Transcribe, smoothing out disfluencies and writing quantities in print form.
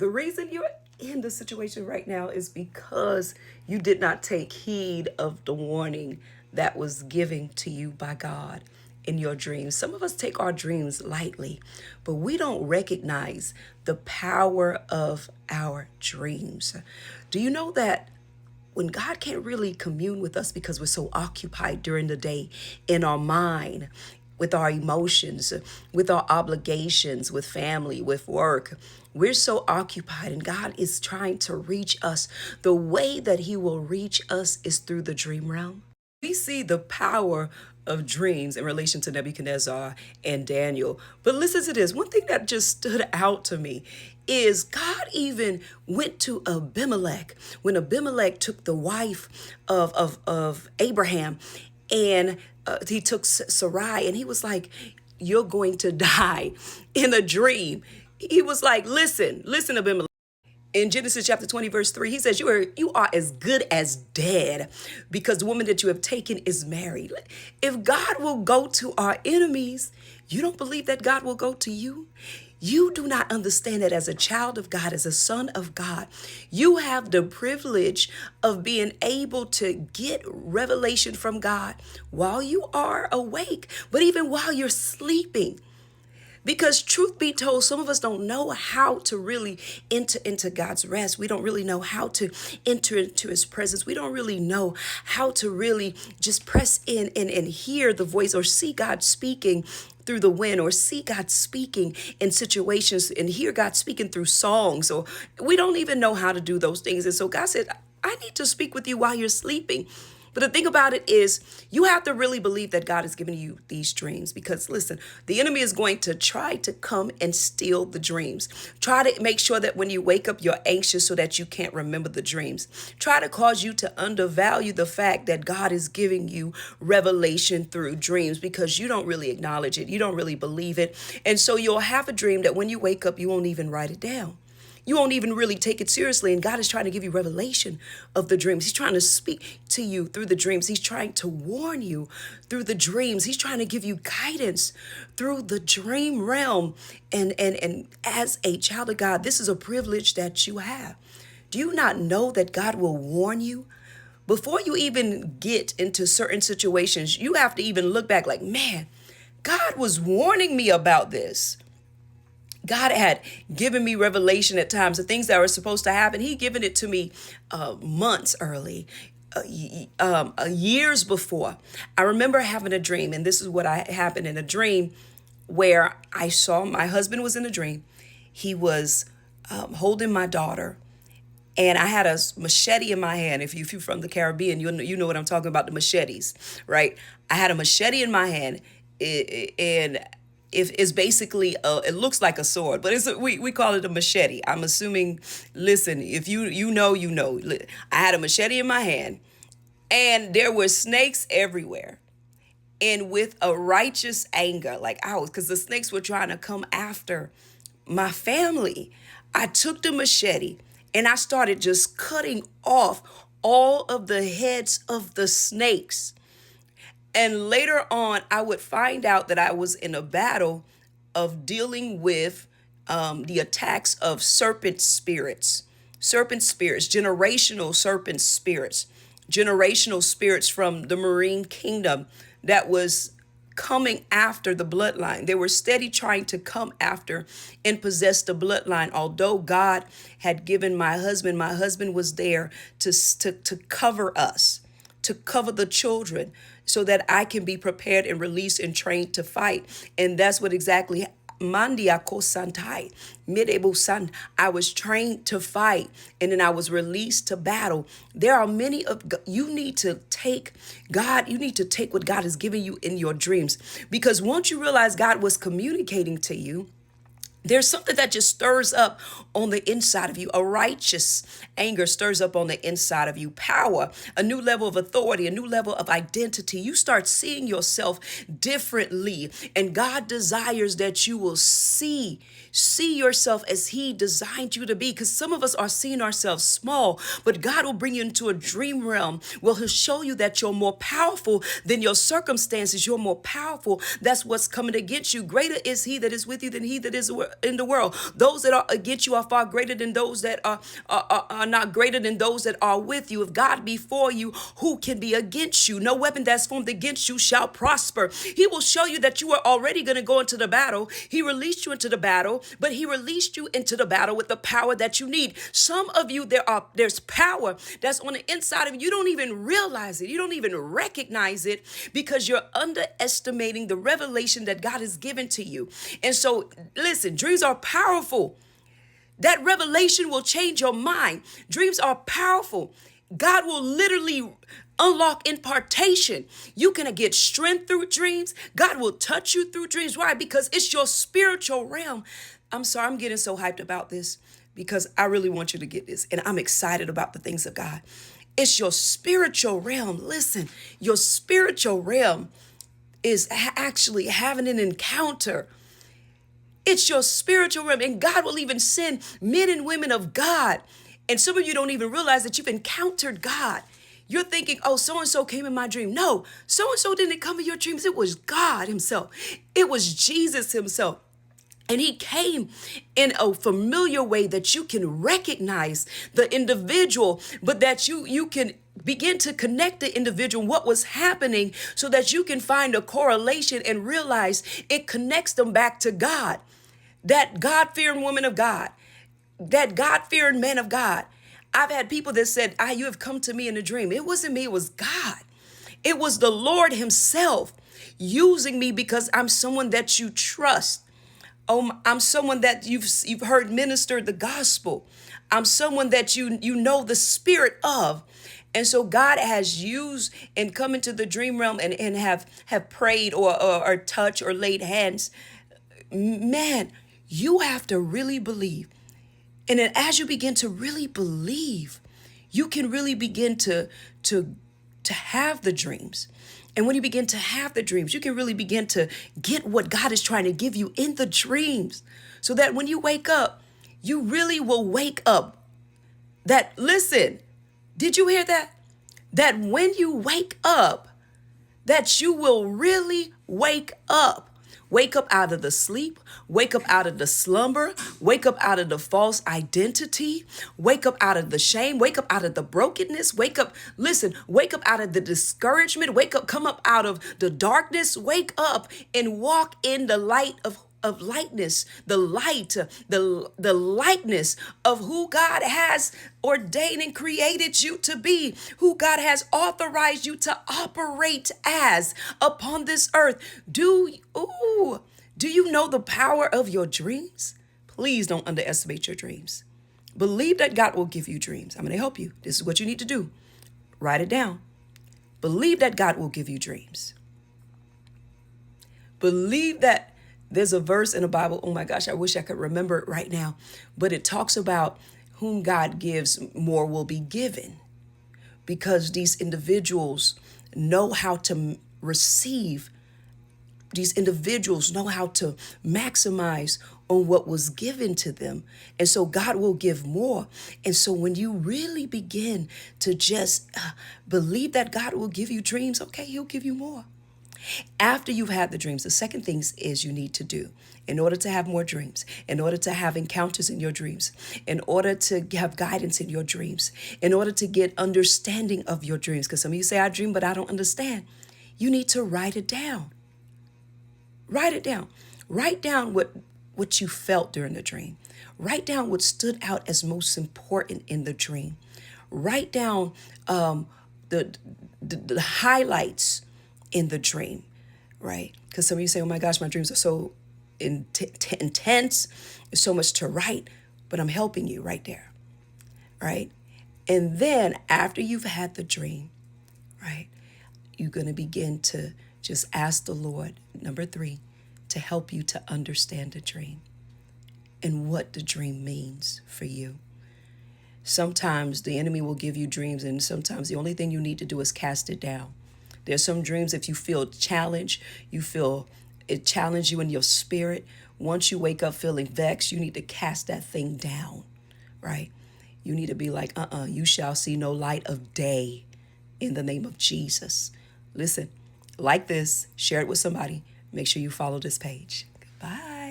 The reason you're in the situation right now is because you did not take heed of the warning that was given to you by God in your dreams. Some of us take our dreams lightly, but we don't recognize the power of our dreams. Do you know that when God can't really commune with us because we're so occupied during the day in our mind, with our emotions, with our obligations, with family, with work, we're so occupied, and God is trying to reach us. The way that He will reach us is through the dream realm. We see the power of dreams in relation to Nebuchadnezzar and Daniel. But listen to this. One thing that just stood out to me is God even went to Abimelech when Abimelech took the wife of Abraham, and he took Sarai, and he was like, "You're going to die," in a dream. He was like, listen, Abimelech. In Genesis chapter 20, verse 3, he says, you are as good as dead because the woman that you have taken is married. If God will go to our enemies, you don't believe that God will go to you? You do not understand that as a child of God, as a son of God, you have the privilege of being able to get revelation from God while you are awake, but even while you're sleeping. Because truth be told, some of us don't know how to really enter into God's rest. We don't really know how to enter into His presence. We don't really know how to really just press in and hear the voice or see God speaking through the wind, or see God speaking in situations and hear God speaking through songs. Or we don't even know how to do those things. And so God said, I need to speak with you while you're sleeping. But the thing about it is, you have to really believe that God has given you these dreams, because listen, the enemy is going to try to come and steal the dreams. Try to make sure that when you wake up, you're anxious so that you can't remember the dreams. Try to cause you to undervalue the fact that God is giving you revelation through dreams, because you don't really acknowledge it. You don't really believe it. And so you'll have a dream that when you wake up, you won't even write it down. You won't even really take it seriously. And God is trying to give you revelation of the dreams. He's trying to speak to you through the dreams. He's trying to warn you through the dreams. He's trying to give you guidance through the dream realm. And as a child of God, this is a privilege that you have. Do you not know that God will warn you? Before you even get into certain situations, you have to even look back like, man, God was warning me about this. God had given me revelation at times of things that were supposed to happen. He given it to me months early, years before. I remember having a dream, and this is what happened in a dream, where I saw my husband was in a dream. He was holding my daughter, and I had a machete in my hand. If you're from the Caribbean, you know what I'm talking about, the machetes, right? I had a machete in my hand, and it's basically it looks like a sword, but we call it a machete. I'm assuming. Listen, if you know. I had a machete in my hand, and there were snakes everywhere. And with a righteous anger, like I was, because the snakes were trying to come after my family, I took the machete and I started just cutting off all of the heads of the snakes. And later on, I would find out that I was in a battle of dealing with the attacks of serpent spirits, generational spirits from the marine kingdom that was coming after the bloodline. They were steady trying to come after and possess the bloodline. Although God had given my husband was there to cover us, to cover the children, so that I can be prepared and released and trained to fight. And that's what exactly Mandia Kosantai, Midebo San. I was trained to fight, and then I was released to battle. There are many of you need to take what God has given you in your dreams, because once you realize God was communicating to you, there's something that just stirs up on the inside of you. A righteous anger stirs up on the inside of you. Power, a new level of authority, a new level of identity. You start seeing yourself differently. And God desires that you will see yourself as He designed you to be. Because some of us are seeing ourselves small, but God will bring you into a dream realm where He'll show you that you're more powerful than your circumstances. You're more powerful. That's what's coming against you. Greater is He that is with you than he that is in the world. Those that are against you are far greater than those that are not greater than those that are with you. If God be for you, who can be against you? No weapon that's formed against you shall prosper. He will show you that you are already going to go into the battle. He released you into the battle, but he released you into the battle with the power that you need. Some of you, there's power that's on the inside of you. You don't even realize it. You don't even recognize it because you're underestimating the revelation that God has given to you. And so, listen, dreams are powerful. That revelation will change your mind. Dreams are powerful. God will literally unlock impartation. You can get strength through dreams. God will touch you through dreams. Why? Because it's your spiritual realm. I'm sorry, I'm getting so hyped about this because I really want you to get this. And I'm excited about the things of God. It's your spiritual realm. Listen, your spiritual realm is actually having an encounter. It's your spiritual realm. And God will even send men and women of God. And some of you don't even realize that you've encountered God. You're thinking, oh, so-and-so came in my dream. No, so-and-so didn't come in your dreams. It was God himself. It was Jesus himself. And he came in a familiar way that you can recognize the individual, but that you can begin to connect the individual, what was happening, so that you can find a correlation and realize it connects them back to God. That God-fearing woman of God, that God-fearing man of God. I've had people that said, you have come to me in a dream. It wasn't me, it was God. It was the Lord himself using me because I'm someone that you trust. I'm someone that you've heard minister the gospel. I'm someone that you know the spirit of. And so God has used and come into the dream realm and have prayed or touched or laid hands. Man, you have to really believe. And then as you begin to really believe, you can really begin to have the dreams. And when you begin to have the dreams, you can really begin to get what God is trying to give you in the dreams, so that when you wake up, you really will wake up. That, listen, did you hear that? That when you wake up, that you will really wake up. Wake up out of the sleep, wake up out of the slumber, wake up out of the false identity, wake up out of the shame, wake up out of the brokenness, wake up, listen, wake up out of the discouragement, wake up, come up out of the darkness, wake up and walk in the light of lightness, the light, the likeness of who God has ordained and created you to be, who God has authorized you to operate as upon this earth. Do you know the power of your dreams? Please don't underestimate your dreams. Believe that God will give you dreams. I'm going to help you. This is what you need to do. Write it down. Believe that God will give you dreams. Believe that. There's a verse in the Bible, oh my gosh, I wish I could remember it right now, but it talks about whom God gives, more will be given, because these individuals know how to receive. These individuals know how to maximize on what was given to them. And so God will give more. And so when you really begin to just believe that God will give you dreams, okay, he'll give you more. After you've had the dreams, the second thing is you need to do in order to have more dreams, in order to have encounters in your dreams, in order to have guidance in your dreams, in order to get understanding of your dreams. Because some of you say, I dream, but I don't understand. You need to write it down. Write it down. Write down what you felt during the dream. Write down what stood out as most important in the dream. Write down the highlights in the dream, right? Because some of you say, oh my gosh, my dreams are so intense. There's so much to write, but I'm helping you right there, right? And then after you've had the dream, right, you're going to begin to just ask the Lord, number 3, to help you to understand the dream and what the dream means for you. Sometimes the enemy will give you dreams, and sometimes the only thing you need to do is cast it down. There's some dreams, if you feel challenged, you feel it challenge you in your spirit. Once you wake up feeling vexed, you need to cast that thing down, right? You need to be like, you shall see no light of day in the name of Jesus. Listen, like this, share it with somebody. Make sure you follow this page. Goodbye.